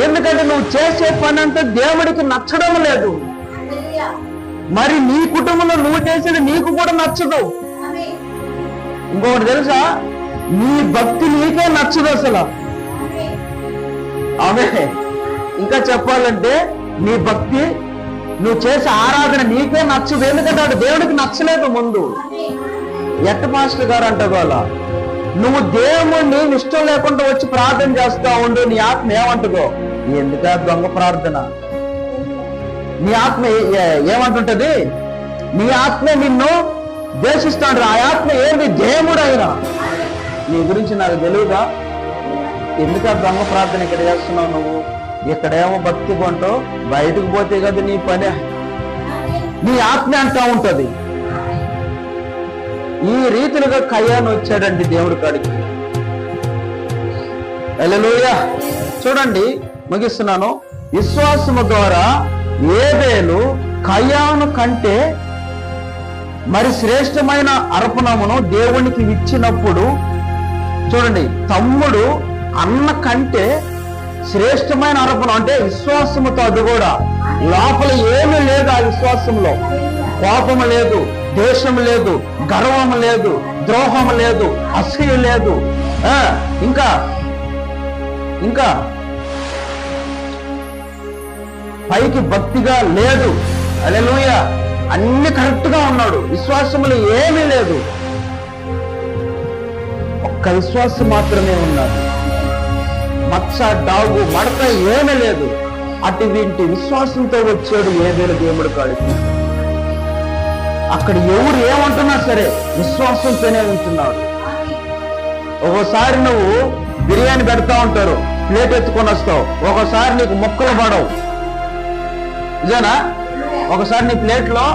ఎందుకంటే నువ్వు చేసే పని అంతా దేవుడికి నచ్చడం లేదు. మరి నీ కుటుంబంలో నువ్వు చేసేది నీకు కూడా నచ్చదు. ఇంకొకటి తెలుసా, నీ భక్తి నీకే నచ్చదు అసలు. ఆమె ఇంకా చెప్పాలంటే నీ భక్తి, నువ్వు చేసే ఆరాధన నీకే నచ్చదు. ఎందుకంటే వాడు దేవుడికి నచ్చలేదు ముందు. ఎట్ట మాస్టర్ గారు అంటావు అలా, నువ్వు దేవుణ్ణి ఇష్టం లేకుండా వచ్చి ప్రార్థన చేస్తా ఉండు, నీ ఆత్మ ఏమంటుందో, ఎందుక దొంగ ప్రార్థన, నీ ఆత్మ ఏమంటుంటది, నీ ఆత్మే నిన్ను ద్వేషిస్తాడు. ఆ ఆత్మ ఏంది, దేవుడు అయినా నీ గురించి నాకు తెలియదా, ఎందుక దొంగ ప్రార్థన ఇక్కడ చేస్తున్నావు నువ్వు, ఇక్కడేమో భక్తి కొంటావు, బయటకు పోతే కదా నీ పని, నీ ఆత్మ అంటా ఉంటది. ఈ రీతిలుగా కయ్యాను వచ్చాడండి దేవుడి కాడికి. హల్లెలూయా. చూడండి, ముగిస్తున్నాను. విశ్వాసము ద్వారా ఏబేలు కయ్యాను కంటే మరి శ్రేష్టమైన అర్పణమును దేవునికి ఇచ్చినప్పుడు, చూడండి, తమ్ముడు అన్న కంటే శ్రేష్టమైన అర్పణం అంటే విశ్వాసముతో, అది కూడా లోపల ఏమీ లేదు. ఆ విశ్వాసంలో కోపము లేదు, దేశం లేదు, గర్వము లేదు, ద్రోహము లేదు, అసూయ లేదు, ఇంకా ఇంకా పైకి భక్తిగా లేదు. హల్లెలూయా. అన్ని కరెక్ట్ గా ఉన్నాడు, విశ్వాసములు ఏమీ లేదు, ఒక్క విశ్వాసం మాత్రమే ఉన్నాడు. మచ్చ, డాగు, మడత ఏమీ లేదు. అటువంటి విశ్వాసంతో వచ్చాడు ఏబేలు దేవుడి కాడికి. అక్కడ ఎవరు ఏమంటున్నా సరే విశ్వాసంతోనే ఉంటున్నాడు. ఒక్కోసారి నువ్వు బిర్యానీ పెడతా ఉంటారు, ప్లేట్ ఎత్తుకొని వస్తావు, ఒకసారి నీకు ముక్కలు పడవు, ఇదేనా? ఒకసారి నీ ప్లేట్ లో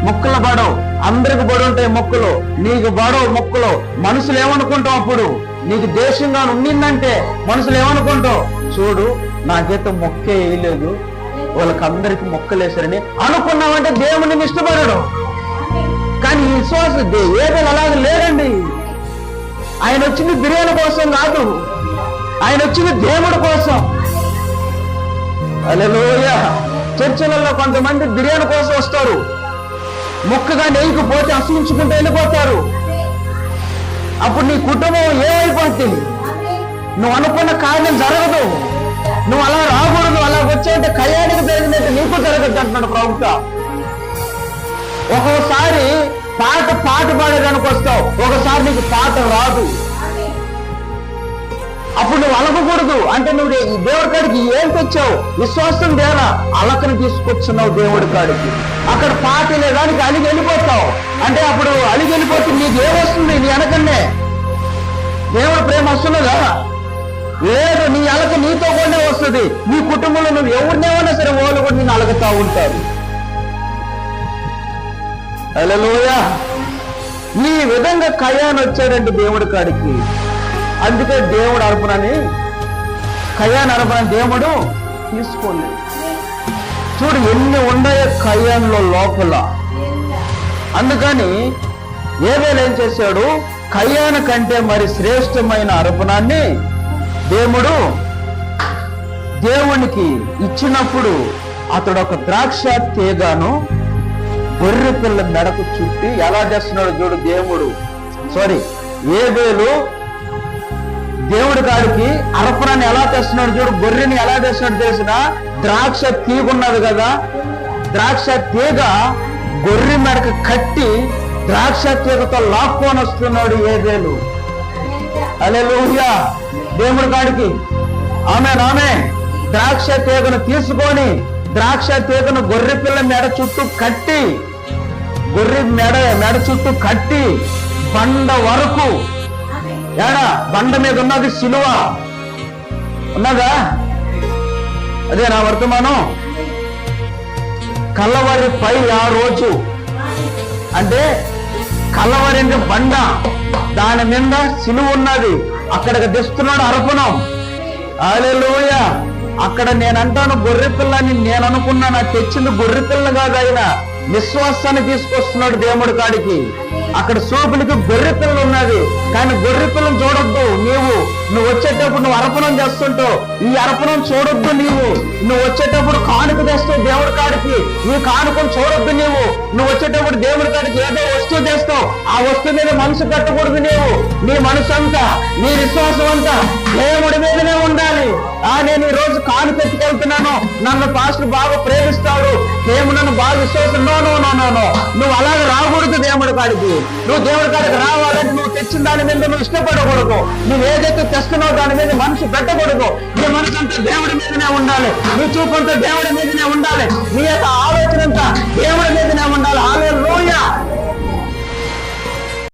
ముక్కలు పడవు, అందరికి పడి ఉంటాయి ముక్కలు, నీకు పడవు ముక్కలు. మనుషులు ఏమనుకుంటావు అప్పుడు, నీకు దేశంగా ఉండిందంటే మనుషులు ఏమనుకుంటావు, చూడు నాకైతే మొక్కే వేయలేదు, వాళ్ళకందరికి మొక్కలేసారని అనుకున్నావంటే దేవుడిని ఇష్టపడడు. కానీ విశ్వాస ఏదైనా అలాగే లేరండి. ఆయన వచ్చింది బిర్యానీ కోసం కాదు, ఆయన వచ్చింది దేవుడి కోసం. హల్లెలూయా. చర్చలలో కొంతమంది బిర్యానీ కోసం వస్తారు, ముక్కగా నెయ్యిపోతే అసహించుకుంటూ వెళ్ళిపోతారు. అప్పుడు నీ కుటుంబం ఏమైపోతుంది, నువ్వు అనుకున్న కార్యం జరగదు. నువ్వు అలా రాకూడదు, అలా వచ్చేంటే కయ్యానికి జరిగినట్టు నీకు జరగదు అంటున్నాడు ప్రభుత్వ. ఒక్కోసారి పాట పాడేదానికి వస్తావు, ఒకసారి నీకు పాట రాదు. అప్పుడు నువ్వు అలగకూడదు. అంటే నువ్వు దేవుడి కాడికి ఏం తెచ్చావు, విశ్వాసం దేలా అలకను తీసుకొచ్చున్నావు దేవుడి కాడికి. అక్కడ పాట లేదానికి అలిగి వెళ్ళిపోతావు. అంటే అప్పుడు అలిగి వెళ్ళిపోతే నీకు ఏమొస్తుంది, నీ వెనకన్నే దేవుడి ప్రేమ వస్తున్నదా? లేదు, నీ అలక నీతో కూడా వస్తుంది. నీ కుటుంబంలో నువ్వు ఎవరినేమన్నా సరే వాళ్ళు కూడా నేను అలగతా ఉంటారు. హల్లెలూయా. ఈ విధంగా కయ్యాను వచ్చాడంటే దేవుడి కాడికి. అందుకే దేవుడు అర్పణని, కయ్యాను అర్పణ దేవుడు తీసుకోలేదు. చూడు ఎన్ని ఉన్నాయో కయ్యాన్లో లోపల. అందుకని ఏబేలు ఏం చేశాడు, కయ్యాను కంటే మరి శ్రేష్టమైన అర్పణాన్ని దేవునికి ఇచ్చినప్పుడు అతడు ఒక ద్రాక్ష తీగను గొర్రె పిల్ల మెడకు చుట్టి ఎలా చేస్తున్నాడు చూడు. ఏబేలు దేవుడి కాడికి అర్పణాన్ని ఎలా తెస్తున్నాడు చూడు, గొర్రెని ఎలా తెస్తున్నాడు తెలిసిన, ద్రాక్ష తీగ ఉన్నది కదా, ద్రాక్ష తీగ గొర్రె మెడకు కట్టి ద్రాక్ష తీగతో లాక్కొని వస్తున్నాడు ఏబేలు. హల్లెలూయా. దేవుడి కాడికి ఆమె ద్రాక్ష తీగను తీసుకొని, ద్రాక్ష తీగను గొర్రె పిల్ల మెడ చుట్టూ కట్టి, గొర్రె మెడ చుట్టూ కట్టి బండ వరకు, బండ మీద ఉన్నది సిలువ ఉన్నదా, అదే నా వర్తమానం. కల్లవరి పై ఆ రోజు అంటే కల్లవరి అంటే బండ, దాని మీద సిలువ ఉన్నది, అక్కడికి తెస్తున్నాడు అర్పణం. హల్లెలూయా. అక్కడ నేనంటాను గొర్రె పిల్లని, నేను అనుకున్నా నాకు తెచ్చింది గొర్రె పిల్ల కాదు, ఆయన విశ్వాసాన్ని తీసుకొస్తున్నాడు దేవుడి కాడికి. అక్కడ సూపులకి గొర్రె పిల్లలు ఉన్నది, కానీ గొర్రె పిల్లని చూడొద్దు. నువ్వు వచ్చేటప్పుడు నువ్వు అర్పణం చేస్తుంటావు, ఈ అర్పణం చూడొద్దు. నువ్వు వచ్చేటప్పుడు కానుక తెస్తావు దేవుడి కాడికి, ఈ కానుకను చూడొద్దు. నువ్వు వచ్చేటప్పుడు దేవుడి కాడికి ఏదో వస్తువు తెస్తావు, ఆ వస్తువు మీద మనసు పెట్టకూడదు. నీ మనసు అంతా, నీ విశ్వాసం అంతా దేవుడి మీదనే ఉండాలి. నేను ఈ రోజు కానుక ఎత్తుకెళ్తున్నాను, నన్ను పాస్టర్ బాగా ప్రేమిస్తాడు, దేవుడు నన్ను బాగా విశ్వాసం. నో, నువ్వు అలాగే రాకూడదు దేవుడి కాడికి. నువ్వు దేవుడి కాడికి రావాలంటే నువ్వు తెచ్చిన దాని మీద నువ్వు ఇష్టపడకూడదు. నువ్వు ఏదైతే తెస్తున్నావు దాని మీద మనసు పెట్టకూడదు. నీ మనసు అంతా దేవుడి మీదనే ఉండాలి, నీ చూపు అంతా దేవుడి మీదనే ఉండాలి, నీ యొక్క ఆలోచన అంతా దేవుడి మీదనే ఉండాలి.